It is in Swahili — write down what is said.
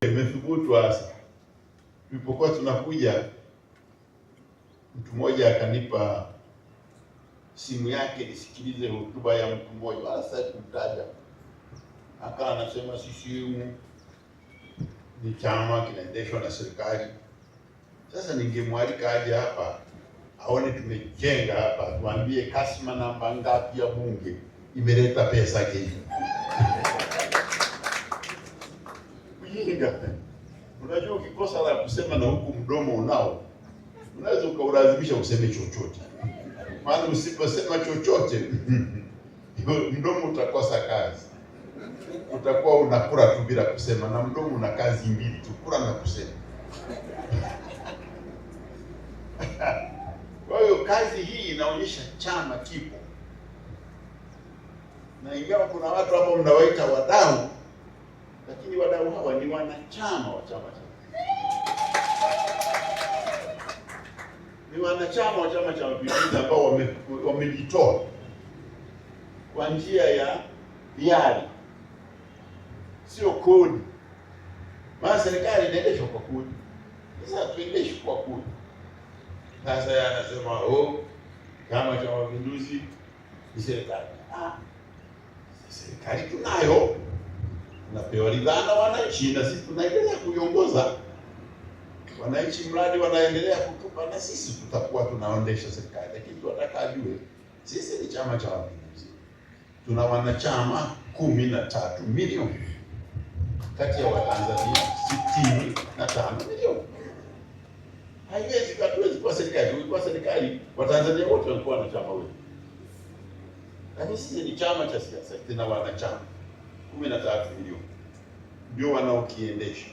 Imethubutu hasa. Tulipokuwa tunakuja, mtu mmoja akanipa simu yake nisikilize hotuba ya mtu mmoja, wala sasa kumtaja. Akawa anasema CCM ni chama kinaendeshwa na serikali. Sasa ningemwalika aje hapa aone tumejenga hapa, tuambie kasma namba ngapi ya bunge imeleta pesa hii. Ujinga. Unajua ukikosa la kusema na huku mdomo unao, unaweza ukaulazimisha useme chochote. Maana usiposema chochote mdomo utakosa kazi. Utakuwa unakula tu bila kusema, na mdomo una kazi mbili tu, kula na kusema. Kwa hiyo kazi hii inaonyesha chama kipo, na ingawa kuna watu hapo mnawaita wadau, lakini wadau hawa ni wanachama wa chama cha ni wanachama wa Chama cha Mapinduzi ambao wamejitoa kwa njia ya hiari, sio kodi. Maana serikali inaendeshwa kwa kodi, sasa tuendeshwe kwa kodi. Sasa yeye anasema Chama cha Mapinduzi ni serikali. Serikali tunayo, tunapewa ridhaa na wananchi, na sisi tunaendelea kuiongoza wananchi. Mradi wanaendelea kutupa, na sisi tutakuwa tunaondesha serikali. Lakini tunataka ajue sisi ni Chama cha Mapinduzi, tuna wanachama 13 milioni kati ya Watanzania 65 milioni. Hatuwezi kuwa serikali. Tulikuwa serikali, Watanzania wote walikuwa wanachama wetu. Lakini sisi ni chama cha siasa, tuna wanachama 13 milioni, ndio wanaokiendesha.